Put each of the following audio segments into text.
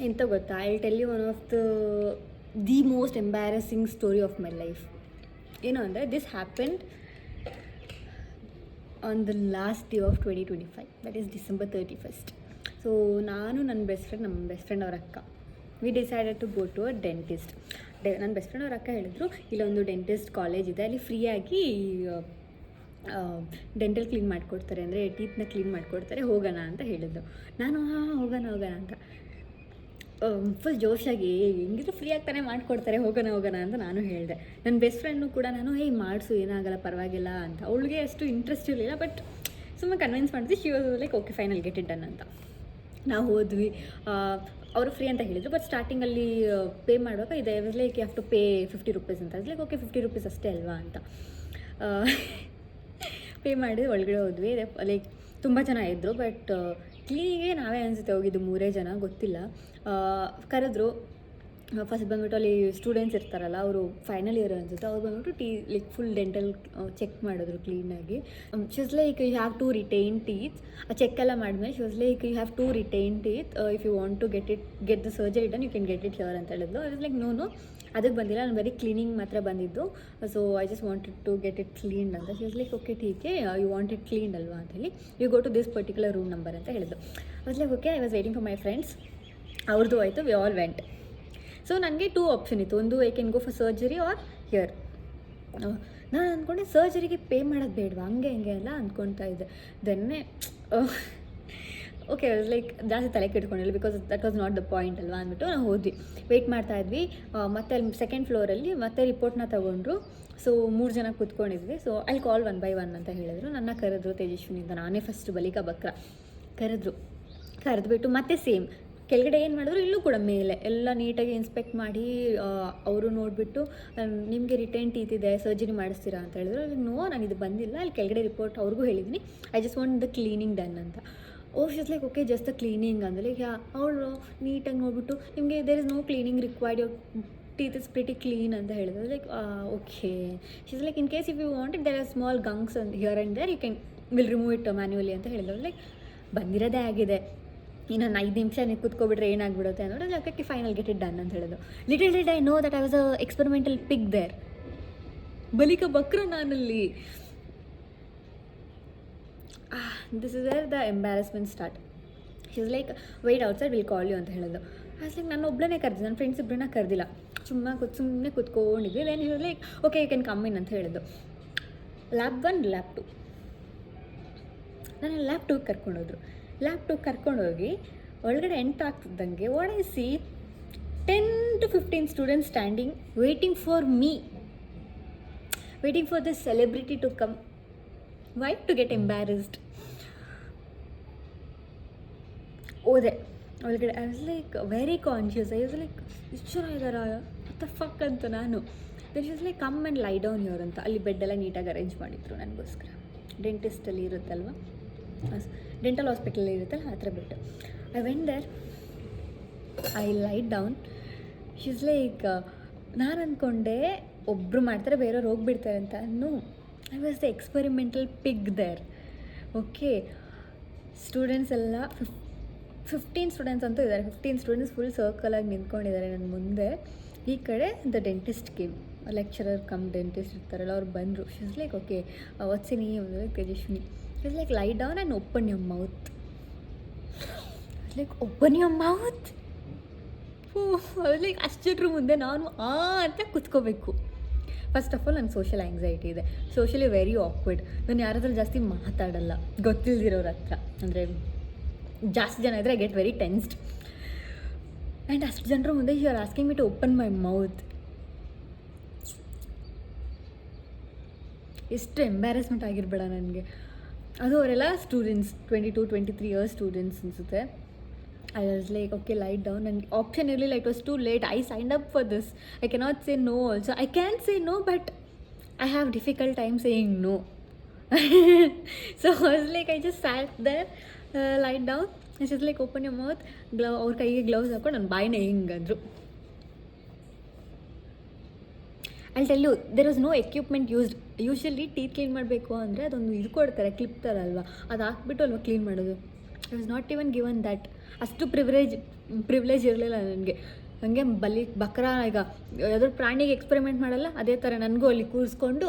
ಎಂತ ಗೊತ್ತಾ, I tell you one of the most embarrassing story of my life. ಏನು ಅಂದರೆ, this happened on the last day of 2025, that is December 31st. So ನಾನು ನನ್ನ ನಮ್ಮ best friend ಅವ್ರ ಅಕ್ಕ, we decided to go to a dentist. ನನ್ನ best friend ಅವ್ರ ಅಕ್ಕ ಹೇಳಿದ್ರು, ಇಲ್ಲೊಂದು ಡೆಂಟಿಸ್ಟ್ ಕಾಲೇಜ್ ಇದೆ, ಅಲ್ಲಿ ಫ್ರೀಯಾಗಿ ಡೆಂಟಲ್ ಕ್ಲೀನ್ ಮಾಡಿಕೊಡ್ತಾರೆ, ಅಂದರೆ ಟೀತ್ನ ಕ್ಲೀನ್ ಮಾಡಿಕೊಡ್ತಾರೆ, ಹೋಗೋಣ ಅಂತ ಹೇಳಿದ್ದು. ನಾನು ಹೋಗೋಣ ಅಂತ ಫುಲ್ ಜೋಶಾಗಿ, ಹೆಂಗಿದ್ರು ಫ್ರೀ ಆಗ್ತಾನೆ ಮಾಡಿಕೊಡ್ತಾರೆ, ಹೋಗೋಣ ಅಂತ ನಾನು ಹೇಳಿದೆ. ನನ್ನ ಬೆಸ್ಟ್ ಫ್ರೆಂಡ್ನು ಕೂಡ ನಾನು ಮಾಡಿಸು, ಏನಾಗಲ್ಲ, ಪರವಾಗಿಲ್ಲ ಅಂತ. ಅವಳಿಗೆ ಅಷ್ಟು ಇಂಟ್ರೆಸ್ಟ್ ಇರಲಿಲ್ಲ, ಬಟ್ ಸುಮ್ಮನೆ ಕನ್ವಿನ್ಸ್ ಮಾಡಿದ್ವಿ. She was like okay final get it done ಅಂತ. ನಾವು ಹೋದ್ವಿ. ಅವರು ಫ್ರೀ ಅಂತ ಹೇಳಿದರು, ಬಟ್ ಸ್ಟಾರ್ಟಿಂಗಲ್ಲಿ ಪೇ ಮಾಡುವಾಗ ಇದೆ like you have to pay 50 rupees ಅಂತ. ಲೈಕ್ ಓಕೆ 50 ರೂಪೀಸ್ ಅಷ್ಟೇ ಅಲ್ವಾ ಅಂತ ಪೇ ಮಾಡಿ ಒಳಗಡೆ ಹೋದ್ವಿ. ಲೈಕ್ ತುಂಬ ಜನ ಇದ್ದರು, ಬಟ್ ಕ್ಲೀನಿಗೆ ನಾವೇ ಅನಿಸುತ್ತೆ ಹೋಗಿದ್ದು 3 ಜನ, ಗೊತ್ತಿಲ್ಲ. ಕರೆದ್ರು. ಫಸ್ಟ್ ಬಂದುಬಿಟ್ಟು ಅಲ್ಲಿ ಸ್ಟೂಡೆಂಟ್ಸ್ ಇರ್ತಾರಲ್ಲ, ಅವರು ಫೈನಲ್ ಇಯರ್ ಅನಿಸುತ್ತೆ, ಅವ್ರು ಬಂದುಬಿಟ್ಟು ಲೈಕ್ ಫುಲ್ ಡೆಂಟಲ್ ಚೆಕ್ ಮಾಡಿದ್ರು ಕ್ಲೀನಾಗಿ. She was like you have to retain teeth. Check ಎಲ್ಲ ಮಾಡಿದ್ಮೇಲೆ she was like you have to retain teeth, if you want to get the surgery done you can get it here ಅಂತ ಹೇಳಿದ್ಲು. I was like no ಅದಕ್ಕೆ ಬಂದಿಲ್ಲ, ನಾನು ಬರೀ cleaning ಮಾತ್ರ ಬಂದಿದ್ದು, so I just wanted to get it cleaned ಅಂತ. She was like okay TK, you want it cleaned ಅಲ್ವಾ ಅಂತ ಹೇಳಿ, you go to this particular room number ಅಂತ ಹೇಳಿದ್ದು. I was like okay, I was waiting for my friends. ಅವ್ರದ್ದು ಆಯಿತು, we all went. So ನನಗೆ 2 option ಇತ್ತು, ಒಂದು I can go for surgery are here. ನಾನು ಅಂದ್ಕೊಂಡೆ ಸರ್ಜರಿಗೆ ಪೇ ಮಾಡೋದು ಬೇಡವಾ, ಹಂಗೆ ಎಲ್ಲ ಅಂದ್ಕೊಳ್ತಾ ಇದ್ದೆ. ದೆನ್ನೆ ಓಕೆ ಲೈಕ್ ಜಾಸ್ತಿ ತಲೆ ಕೆಡ್ಕೊಂಡಿಲ್ಲ, because that was not the point ಅಲ್ವಾ ಅಂದ್ಬಿಟ್ಟು ನಾವು ಹೋದ್ವಿ. ವೆಯ್ಟ್ ಮಾಡ್ತಾಯಿದ್ವಿ. ಮತ್ತೆ ಅಲ್ಲಿ ಸೆಕೆಂಡ್ ಫ್ಲೋರಲ್ಲಿ ಮತ್ತೆ ರಿಪೋರ್ಟ್ನ ತೊಗೊಂಡ್ರು. ಸೊ 3 ಜನ ಕೂತ್ಕೊಂಡಿದ್ವಿ. ಸೊ ಅಲ್ಲಿ ಕಾಲ್ 1 by 1 ಅಂತ ಹೇಳಿದ್ರು. ನನ್ನ ಕರೆದ್ರು ತೇಜಸ್ವಿನಿಂದ, ನಾನೇ ಫಸ್ಟ್ ಬಲಿಕಾ ಬಕ್ರ ಕರೆದ್ಬಿಟ್ಟು ಮತ್ತೆ ಸೇಮ್ ಕೆಳಗಡೆ ಏನು ಮಾಡಿದ್ರು, ಇಲ್ಲೂ ಕೂಡ ಮೇಲೆ ಎಲ್ಲ ನೀಟಾಗಿ ಇನ್ಸ್ಪೆಕ್ಟ್ ಮಾಡಿ ಅವರು ನೋಡಿಬಿಟ್ಟು ನಿಮಗೆ ರಿಟೈನ್ ಟೀತ್ ಇದೆ, ಸರ್ಜರಿ ಮಾಡಿಸ್ತೀರಾ ಅಂತ ಹೇಳಿದ್ರು. ನೋ, ನಾನು ಇದು ಬಂದಿಲ್ಲ, ಅಲ್ಲಿ ಕೆಳಗಡೆ ರಿಪೋರ್ಟ್ ಅವ್ರಿಗೂ ಹೇಳಿದ್ದೀನಿ, I just want the cleaning done ಅಂತ. She's like okay just the cleaning ಅಂದರೆ ಅವಳು ನೀಟಾಗಿ ನೋಡಿಬಿಟ್ಟು ನಿಮಗೆ there is no cleaning required, your teeth is pretty clean ಅಂತ ಹೇಳಿದ್ರು. Like okay. She's like in case if you want it there are small gums here and there you can will remove it manually ಅಂತ ಹೇಳಿದ್ರು. Like ಬಂದಿರೋದೇ ಆಗಿದೆ, ಇನ್ನೊಂದು 5 ನಿಮಿಷ ನೀವು ಕೂತ್ಕೊಬಿಟ್ರೆ ಏನಾಗ್ಬಿಡುತ್ತೆ ಅನ್ನೋದು. Okay final get it done ಅಂತ ಹೇಳಿದ್ರು. Little did I know that I was a experimental pig there. ಬಲಿಕ ಬಕ್ರ ನಾನಲ್ಲಿ. This is where the embarrassment start. She was like wait outside will call you ಅಂತ ಹೇಳಿದ್ದು. ಆಸ್ ಲೈಕ್ ನಾನು ಒಬ್ಬಳನ್ನೇ ಕರೆದಿದ್ದೆ, ನನ್ನ friends ಇಬ್ಬರನ್ನ ಕರೆದಿಲ್ಲ, ಸುಮ್ಮನೆ ಕೂತ್ಕೊಂಡಿದ್ವಿ. Then she was like okay you can come in ಅಂತ ಹೇಳಿದ್ದು. ಲ್ಯಾಬ್ 1 ಲ್ಯಾಬ್ 2 ನಾನು ಲ್ಯಾಬ್ 2 ಕರ್ಕೊಂಡೋದ್ರು. ಲ್ಯಾಬ್ 2 ಕರ್ಕೊಂಡೋಗಿ ಒಳಗಡೆ ಎಂಟರ್ ಆಗ್ತಿದ್ದಂಗೆ what I see 10 to 15 students standing waiting for me, waiting for the celebrity to come. Why? To get embarrassed. ಹೋದೆ ಒಳಗಡೆ. I was like very conscious. I was like ಇಷ್ಟು ಜನ ಇದ್ದಾರ the fuck ಅಂತ ನಾನು. That was like come and lie down here ಅಂತ. ಅಲ್ಲಿ ಬೆಡ್ಡೆಲ್ಲ ನೀಟಾಗಿ ಅರೇಂಜ್ ಮಾಡಿದ್ರು ನನಗೋಸ್ಕರ. ಡೆಂಟಿಸ್ಟಲ್ಲಿ ಇರುತ್ತಲ್ವ, ಡೆಂಟಲ್ ಹಾಸ್ಪಿಟಲಲ್ಲಿ ಇರುತ್ತಲ್ಲ ಆ ಥರ bed. I went there, I lied down. She's like ನಾನು ಅಂದ್ಕೊಂಡೆ ಒಬ್ಬರು ಮಾಡ್ತಾರೆ ಬೇರೆಯವ್ರು ಹೋಗ್ಬಿಡ್ತಾರೆ ಅಂತ. I was the experimental pig there. Okay, students ಎಲ್ಲ 15 ಸ್ಟೂಡೆಂಟ್ಸ್ ಅಂತೂ ಇದ್ದಾರೆ. 15 ಸ್ಟೂಡೆಂಟ್ಸ್ ಫುಲ್ ಸರ್ಕಲಾಗಿ ನಿಂತ್ಕೊಂಡಿದ್ದಾರೆ ನನ್ನ ಮುಂದೆ. ಈ ಕಡೆ the dentist came, lecturer come dentist ಇರ್ತಾರಲ್ಲ ಅವ್ರು ಬಂದರು. She was like okay what's name Tejaswini. She was like ಲೈ down and open your mouth. Like open your mouth. Like ಅಷ್ಟು ಜನರ ಮುಂದೆ ನಾನು ಅಂತ ಕೂತ್ಕೋಬೇಕು. ಫಸ್ಟ್ ಆಫ್ ಆಲ್ ನನ್ನ ಸೋಷಿಯಲ್ ಆ್ಯಂಗ್ಸೈಟಿ ಇದೆ, ಸೋಷಿಯಲಿ ವೆರಿ ಆಕ್ವರ್ಡ್. ನಾನು ಯಾರ ಹತ್ರ ಜಾಸ್ತಿ ಮಾತಾಡಲ್ಲ, ಗೊತ್ತಿಲ್ದಿರೋರ ಹತ್ರ. ಅಂದರೆ ಜಾಸ್ತಿ ಜನ ಇದ್ದರೆ I get very tensed. And ಅಷ್ಟು ಜನರ ಮುಂದೆ you are asking me to open my mouth. ಎಷ್ಟು ಎಂಬ್ಯಾರಸ್ಮೆಂಟ್ ಆಗಿರಬೇಡ ನನಗೆ. ಅದು ಅವರೆಲ್ಲ ಸ್ಟೂಡೆಂಟ್ಸ್, 22-23 ಇಯರ್ಸ್ ಸ್ಟೂಡೆಂಟ್ಸ್ ಅನಿಸುತ್ತೆ. I was like, okay, lie down. And option ಇರಲಿಲ್ಲ, it was too late. I signed up for this. I cannot say no also. I can say no, but I have difficult time saying no. So I was like, I just sat there, lied down. I was like, open your mouth. ಅವ್ರ ಕೈಗೆ gloves ಹಾಕೊಂಡು ನನ್ನ ಬಾಯಿನ ಹಿಂಗಂದ್ರು. I'll tell you, there was no equipment used. Usually teeth clean ಮಾಡಬೇಕು ಅಂದರೆ ಅದೊಂದು ಇದು ಕೊಡ್ತಾರೆ, clip ಥರ ಅಲ್ವಾ, ಅದು ಹಾಕ್ಬಿಟ್ಟು ಅಲ್ವಾ ಕ್ಲೀನ್ ಮಾಡೋದು. I was not even given that. ಅಷ್ಟು ಪ್ರಿವಿಲೇಜ್ ಇರಲಿಲ್ಲ ನನಗೆ. ಹಂಗೆ ಬಕ್ರಾ ಈಗ ಯಾವ್ದಾದ್ರು ಪ್ರಾಣಿಗೆ ಎಕ್ಸ್ಪೆರಿಮೆಂಟ್ ಮಾಡಲ್ಲ, ಅದೇ ಥರ ನನಗೂ ಅಲ್ಲಿ ಕೂರಿಸ್ಕೊಂಡು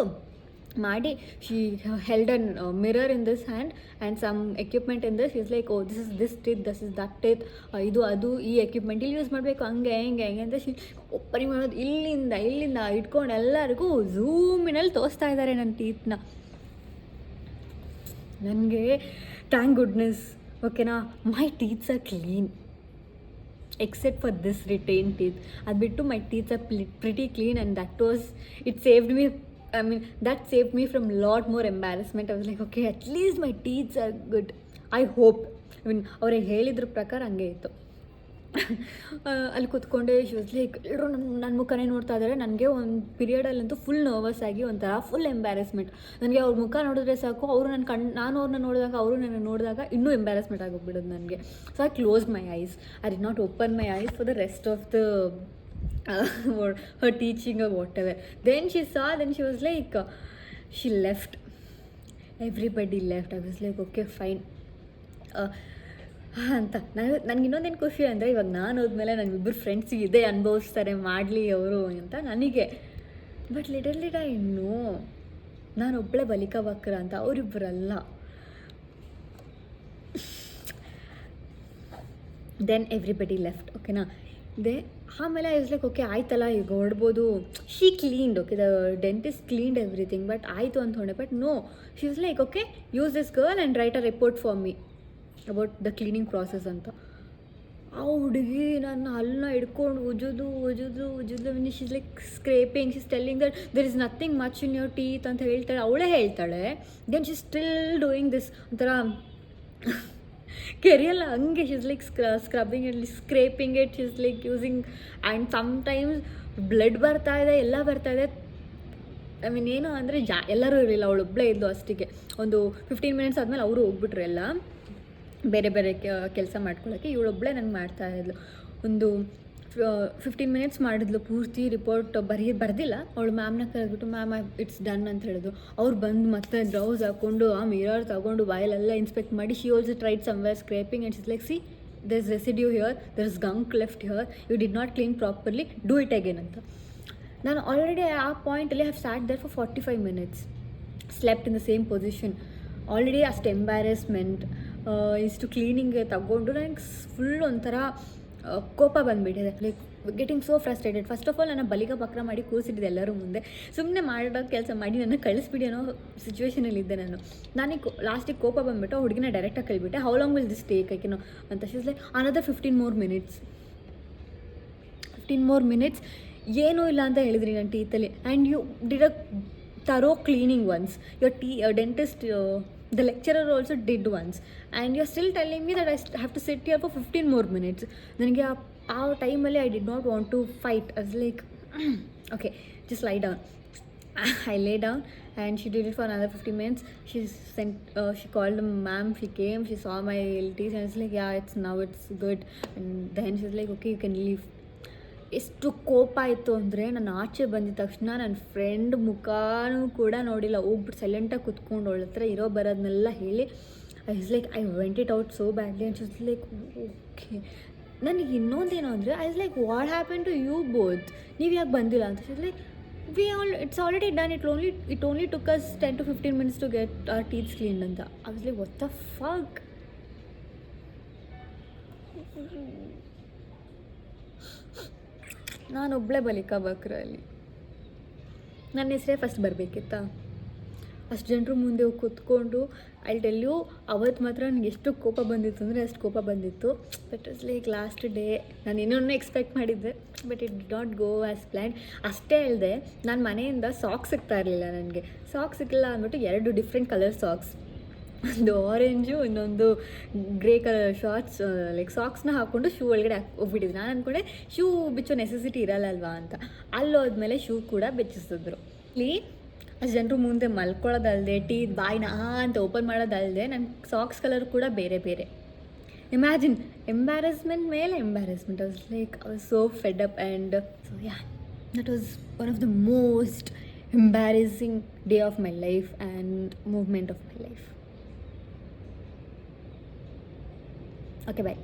ಮಾಡಿ she held an mirror in this hand and some equipment in this. Is like oh this is this teeth, this is that teeth, ಇದು ಅದು ಈ ಎಕ್ವಿಪ್ಮೆಂಟ್ ಇಲ್ಲಿ ಯೂಸ್ ಮಾಡಬೇಕು, ಹಂಗೆ ಹೆಂಗೆ ಅಂತ ಶಿ ಒಪ್ಪನಿ ಮಾಡೋದು. ಇಲ್ಲಿಂದ ಇಟ್ಕೊಂಡು ಎಲ್ಲರಿಗೂ ಝೂಮಿನಲ್ಲಿ ತೋರಿಸ್ತಾ ಇದ್ದಾರೆ ನನ್ನ ಟೀತ್ನ. ನನಗೆ ಥ್ಯಾಂಕ್ ಗುಡ್ನೆಸ್, ಓಕೆನಾ, my teeths are clean except for this retain teeth. ಅದು ಬಿಟ್ಟು my teeths are pretty clean and it saved me. that saved me from lot more embarrassment. I was like, okay, at least my teeth are good. I hope. ಅವ್ರಿಗೆ ಹೇಳಿದ್ರ ಪ್ರಕಾರ ಹಂಗೆ ಇತ್ತು. ಅಲ್ಲಿ ಕೂತ್ಕೊಂಡೆ, she was like ಎಲ್ಲರೂ ನನ್ನ ಮುಖನೇ ನೋಡ್ತಾ ಇದ್ದಾರೆ. ನನಗೆ ಒಂದು ಪೀರಿಯಡಲ್ಲಂತೂ ಫುಲ್ ನರ್ವಸ್ ಆಗಿ ಒಂಥರ ಫುಲ್ ಎಂಬ್ಯಾರಸ್ಮೆಂಟ್. ನನಗೆ ಅವ್ರ ಮುಖ ನೋಡಿದ್ರೆ ಸಾಕು, ಅವರು ನಾನು ಅವ್ರನ್ನ ನೋಡಿದಾಗ ಅವರು ನನ್ನ ನೋಡಿದಾಗ ಇನ್ನೂ ಎಂಬ್ಯಾರಸ್ಮೆಂಟ್ ಆಗೋಗ್ಬಿಡೋದು ನನಗೆ. So I close my ice. I did not open my ice for the rest of the her teaching or whatever. Then she saw, then she was like, she left. Everybody left. I was like, okay, fine. ಅಂತ ನನಗೆ ಇನ್ನೊಂದೇನು ಖುಷಿ ಅಂದರೆ, ಇವಾಗ ನಾನು ಹೋದ್ಮೇಲೆ ನನ್ನಿಬ್ಬರು ಫ್ರೆಂಡ್ಸಿಗೆ ಇದೇ ಅನುಭವಿಸ್ತಾರೆ, ಮಾಡಲಿ ಅವರು ಅಂತ ನನಗೆ. ಬಟ್ ಲಿಟಲ್ ಐ ನೋ ನಾನು ಒಬ್ಬಳೇ ಬಲಿಕಾ ಬಕ್ರ ಅಂತ, ಅವರಿಬ್ಬರಲ್ಲ. ದೆನ್ ಎವ್ರಿಬಡಿ ಲೆಫ್ಟ್, ಓಕೆನಾ. ಆಮೇಲೆ ಐ ವಾಸ್ ಲೈಕ್, ಓಕೆ ಆಯ್ತಲ್ಲ, ಈಗ ಹೊಡ್ಬೋದು. She cleaned, okay, the dentist cleaned everything, but ಆಯಿತು ಅಂದ್ಕೊಂಡೆ. But no, she was like, okay, use this girl and write a report for me about the cleaning process ಅಂತ. ಆ ಹುಡುಗಿ ನನ್ನ ಅಲ್ಲನ್ನ ಹಿಡ್ಕೊಂಡು ಉಜುದು she is like scraping. She is telling that there is nothing much in your teeth ಅಂತ ಹೇಳ್ತಾಳೆ, ಅವಳೇ ಹೇಳ್ತಾಳೆ. Then she still doing this ಒಂಥರ ಕೆರಿಯಲ್ಲ ಹಂಗೆ. She is like scrubbing it, scraping it, she is like using. And sometimes blood ಬರ್ತಾ ಇದೆ, ಎಲ್ಲ ಬರ್ತಾ ಇದೆ. ಐ ಮೀನ್ ಏನು ಅಂದರೆ ಎಲ್ಲರೂ ಇರಲಿಲ್ಲ, ಅವಳು ಒಬ್ಬಳೇ ಇದ್ಲು ಅಷ್ಟಿಗೆ. ಒಂದು 15 ಮಿನಿಟ್ಸ್ ಆದಮೇಲೆ ಅವರು ಹೋಗ್ಬಿಟ್ರು ಎಲ್ಲ ಬೇರೆ ಬೇರೆ ಕೆಲಸ ಮಾಡ್ಕೊಳ್ಳೋಕ್ಕೆ. ಇವಳೊಬ್ಬಳೇ ನನಗೆ ಮಾಡ್ತಾಯಿದ್ಲು. ಒಂದು 15 ಮಿನಿಟ್ಸ್ ಮಾಡಿದ್ಲು ಪೂರ್ತಿ. ರಿಪೋರ್ಟ್ ಬರ್ದಿಲ್ಲ. ಅವಳು ಮ್ಯಾಮ್ನ ಕರೆದ್ಬಿಟ್ಟು, ಮ್ಯಾಮ್ ಇಟ್ಸ್ ಡನ್ ಅಂತ ಹೇಳಿದ್ರು. ಅವ್ರು ಬಂದು ಮತ್ತೆ ಗ್ಲೌಸ್ ಹಾಕ್ಕೊಂಡು ಆ ಮಿರರ್ ತಗೊಂಡು ಬಾಯಲ್ಲೆಲ್ಲ ಇನ್ಸ್ಪೆಕ್ಟ್ ಮಾಡಿ, she also tried somewhere scraping and is like, see there is residue here, there is gunk left here, you did not clean properly, do it again ಅಂತ. ನಾನು ಆಲ್ರೆಡಿ ಆ ಪಾಯಿಂಟಲ್ಲಿ have start there for 45 minutes, slept in the same position. Already ಅಷ್ಟು embarrassment, ಇಷ್ಟು cleaning ತಗೊಂಡು ನನಗೆ full ಒಂಥರ ಕೋಪ ಬಂದುಬಿಟ್ಟಿದೆ. Like getting so frustrated. First of all ನನ್ನ ಬಲಿಕ ಬಕ್ರ ಮಾಡಿ ಕೂರಿಸಿಟ್ಟಿದ್ದೆ ಎಲ್ಲರೂ ಮುಂದೆ. ಸುಮ್ಮನೆ ಮಾಡೋ ಕೆಲಸ ಮಾಡಿ ನನ್ನ ಕಳಿಸ್ಬಿಡಿ ಅನ್ನೋ ಸಿಚುವೇಷನಲ್ಲಿದ್ದೆ ನಾನು. ನನಗೆ ಲಾಸ್ಟಿಗೆ ಕೋಪ ಬಂದುಬಿಟ್ಟು ಹುಡುಗಿನ ಡೈರೆಕ್ಟಾಗಿ ಕಳಿಬಿಟ್ಟೆ. How long will this take I can know ಅಂತ. She is like another 15 more minutes. 15 more minutes ಏನೂ ಇಲ್ಲ ಅಂತ ಹೇಳಿದ್ರಿ ನನ್ನ ಟೀತಲ್ಲಿ. And you did a thorough cleaning once. your dentist, the lecturer also did once, and you're still telling me that I have to sit here for 15 more minutes. ನನಗೆ ಆ ಟೈಮಲ್ಲಿ I did not want to fight. I was like, okay, just lie down. I lay down and she did it for another 15 minutes. She called ma'am, she came, she saw my LTs and I was like, yeah, it's good. And then she was like, okay, you can leave. ಎಷ್ಟು ಕೋಪ ಆಯಿತು ಅಂದರೆ, ನಾನು ಆಚೆ ಬಂದಿದ ತಕ್ಷಣ ನನ್ನ friend ಮುಖನೂ ಕೂಡ ನೋಡಿಲ್ಲ, ಹೋಗ್ಬಿಟ್ಟು ಸೈಲೆಂಟಾಗಿ ಕುತ್ಕೊಂಡು ಅವಳ ಹತ್ರ ಇರೋ ಬರೋದನ್ನೆಲ್ಲ ಹೇಳಿ, I was like, I vent it out so badly. And she was like, okay. ನನಗೆ ಇನ್ನೊಂದೇನು ಅಂದರೆ, I was like, what happen to you both, ನೀವು ಯಾಕೆ ಬಂದಿಲ್ಲ ಅಂತ. She was like, it's already done, it only took us 10 to 15 minutes to get our teeth cleaned ಅಂತ. I was like, what the fuck. ನಾನೊಬ್ಬಳೇ ಬಲಿಕಾ ಬಕ್ರಲ್ಲಿ. ನನ್ನ ಹೆಸರೇ first ಬರಬೇಕಿತ್ತಾ? ಅಷ್ಟು ಜನರು ಮುಂದೆ ಹೋಗಿ ಕೂತ್ಕೊಂಡು ಐ ಟೆಲ್ ಯು, ಅವತ್ತು ಮಾತ್ರ ನನಗೆ ಎಷ್ಟು ಕೋಪ ಬಂದಿತ್ತು ಅಂದರೆ ಅಷ್ಟು ಕೋಪ ಬಂದಿತ್ತು. But it's like last day. ನಾನು ಇನ್ನೊಂದು ಎಕ್ಸ್ಪೆಕ್ಟ್ ಮಾಡಿದ್ದೆ, but it did not go as plan. ಅಷ್ಟೇ ಅಲ್ಲದೆ ನಾನು ಮನೆಯಿಂದ ಸಾಕ್ಸ್ ಸಿಗ್ತಾ ಇರಲಿಲ್ಲ. ನನಗೆ ಸಾಕ್ಸ್ ಸಿಕ್ಕಿಲ್ಲ ಅಂದ್ಬಿಟ್ಟು 2 ಡಿಫ್ರೆಂಟ್ ಕಲರ್ ಸಾಕ್ಸ್, ಒಂದು ಆರೆಂಜು, ಇನ್ನೊಂದು ಗ್ರೇ ಕಲರ್ ಶಾರ್ಟ್ಸ್, ಲೈಕ್ ಸಾಕ್ಸ್ನ ಹಾಕ್ಕೊಂಡು ಶೂ ಒಳಗಡೆ ಹೋಗ್ಬಿಟ್ಟಿದ್ದೆ. ನಾನು ಅಂದ್ಕೊಂಡೆ ಶೂ ಬಿಚ್ಚೋ ನೆಸೆಸಿಟಿ ಇರಲ್ಲ ಅಲ್ವಾ ಅಂತ. ಅಲ್ಲೋದ್ಮೇಲೆ ಶೂ ಕೂಡ ಬೆಚ್ಚಿಸಿದ್ರು. ಇಲ್ಲಿ ಅಷ್ಟು ಜನರು ಮುಂದೆ ಮಲ್ಕೊಳ್ಳೋದಲ್ಲದೆ, ಬಾಯಿನ ಅಂತ ಓಪನ್ ಮಾಡೋದಲ್ಲದೆ, ನನ್ನ ಸಾಕ್ಸ್ ಕಲರ್ ಕೂಡ ಬೇರೆ ಬೇರೆ. ಇಮ್ಯಾಜಿನ್, ಎಂಬ್ಯಾರಸ್ಮೆಂಟ್ ಮೇಲೆ embarrassment. I was like, I was so fed up. And so yeah, that was one of the most embarrassing day of my life and movement of my life. Okay, bye.